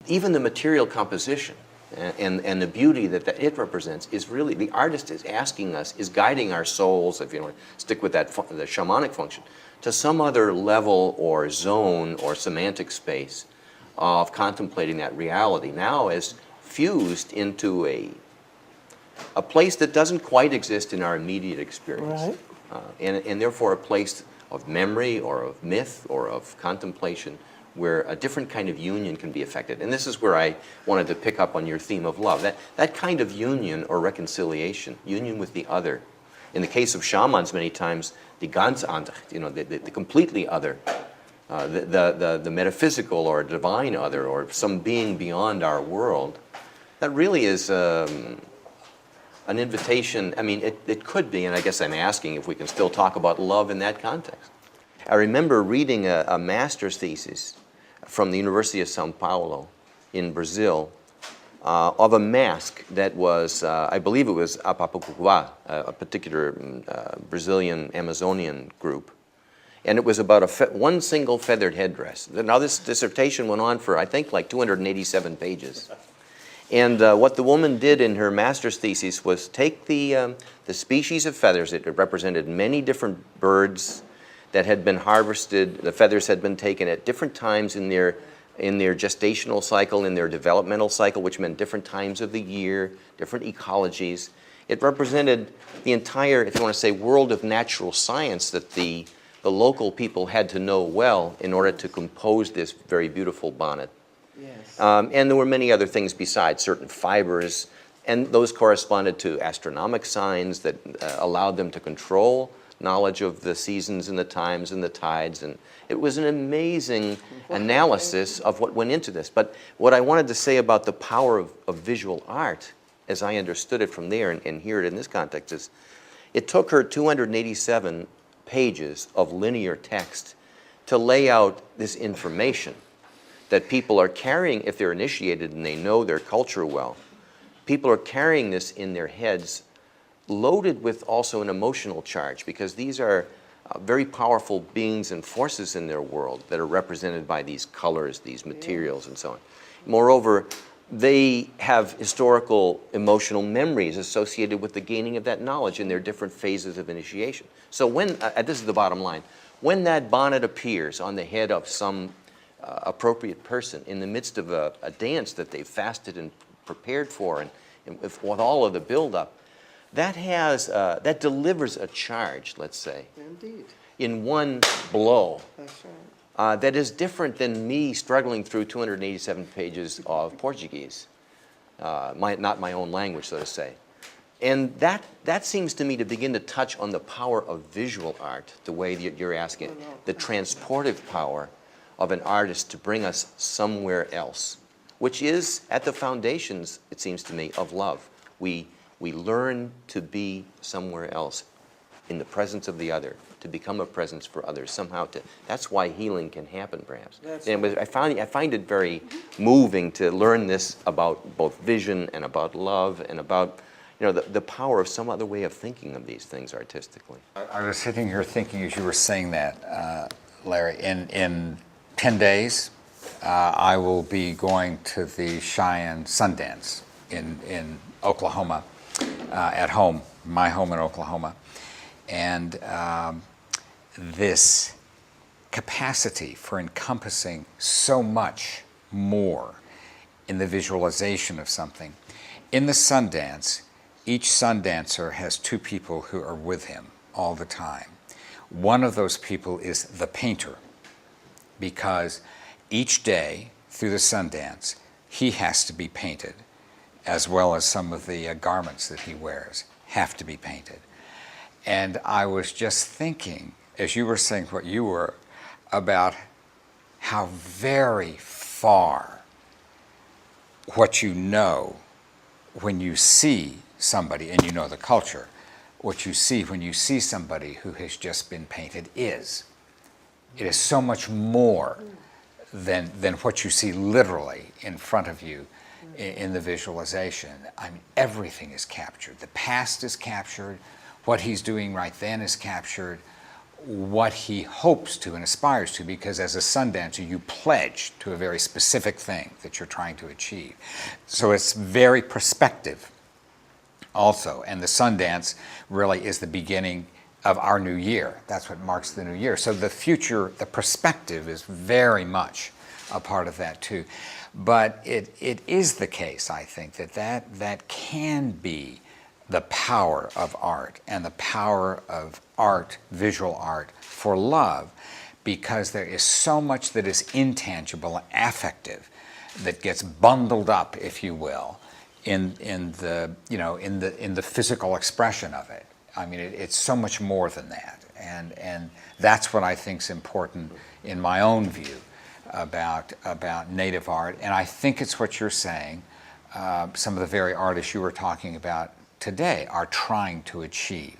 even the material composition and the beauty that it represents is really, the artist is asking us, is guiding our souls, if you want to stick with that, the shamanic function, to some other level or zone or semantic space of contemplating that reality now as fused into a place that doesn't quite exist in our immediate experience. Right. And therefore a place of memory or of myth or of contemplation where a different kind of union can be affected. And this is where I wanted to pick up on your theme of love. That kind of union or reconciliation, union with the other. In the case of shamans, many times, the ganz andere, the completely other, the metaphysical or divine other, or some being beyond our world, that really is an invitation. I mean, it could be, and I guess I'm asking if we can still talk about love in that context. I remember reading a master's thesis from the University of São Paulo in Brazil of a mask that was, I believe it was Apapucuá, a particular Brazilian Amazonian group. And it was about one single feathered headdress. Now this dissertation went on for, I think, like 287 pages. And what the woman did in her master's thesis was take the species of feathers. It represented many different birds that had been harvested. The feathers had been taken at different times in their gestational cycle, in their developmental cycle, which meant different times of the year, different ecologies. It represented the entire, if you want to say, world of natural science that the local people had to know well in order to compose this very beautiful bonnet. Yes. And there were many other things besides, certain fibers, and those corresponded to astronomic signs that allowed them to control knowledge of the seasons and the times and the tides. And it was an amazing analysis of what went into this. But what I wanted to say about the power of visual art, as I understood it from there and hear it in this context, is it took her 287 pages of linear text to lay out this information that people are carrying, if they're initiated and they know their culture well. People are carrying this in their heads, loaded with also an emotional charge, because these are very powerful beings and forces in their world that are represented by these colors, these materials, and so on. Moreover, they have historical emotional memories associated with the gaining of that knowledge in their different phases of initiation. So when, this is the bottom line, when that bonnet appears on the head of some appropriate person in the midst of a dance that they fasted and prepared for, and with all of the buildup, that delivers a charge, let's say, Indeed. in one blow. That's right. That is different than me struggling through 287 pages of Portuguese, not my own language, so to say. And that seems to me to begin to touch on the power of visual art, the way that you're asking, the transportive power of an artist to bring us somewhere else, which is at the foundations, it seems to me, of love. We learn to be somewhere else in the presence of the other, to become a presence for others, somehow that's why healing can happen, perhaps. I find it very moving to learn this about both vision and about love and about the power of some other way of thinking of these things artistically. I was sitting here thinking as you were saying that, Larry, in 10 days, I will be going to the Cheyenne Sundance in Oklahoma, at home, my home in Oklahoma. And this capacity for encompassing so much more in the visualization of something. In the Sundance, each Sundancer has two people who are with him all the time. One of those people is the painter, because each day through the Sundance, he has to be painted, as well as some of the garments that he wears have to be painted. And I was just thinking, as you were saying what you were, about how very far what you know when you see somebody, and you know the culture, what you see when you see somebody who has just been painted is. It is so much more than what you see literally in front of you in the visualization. I mean, everything is captured. The past is captured. What he's doing right then is captured. what he hopes to and aspires to, because as a sun dancer, you pledge to a very specific thing that you're trying to achieve. So it's very prospective also, and the sun dance really is the beginning of our new year. That's what marks the new year. So the future, the perspective is very much a part of that too. But it is the case, I think, that can be the power of art, and the power of art, visual art, for love, because there is so much that is intangible and affective that gets bundled up, if you will, in the physical expression of it. I mean, it's so much more than that, and that's what I think is important in my own view about native art. And I think it's what you're saying. Some of the very artists you were talking about today are trying to achieve.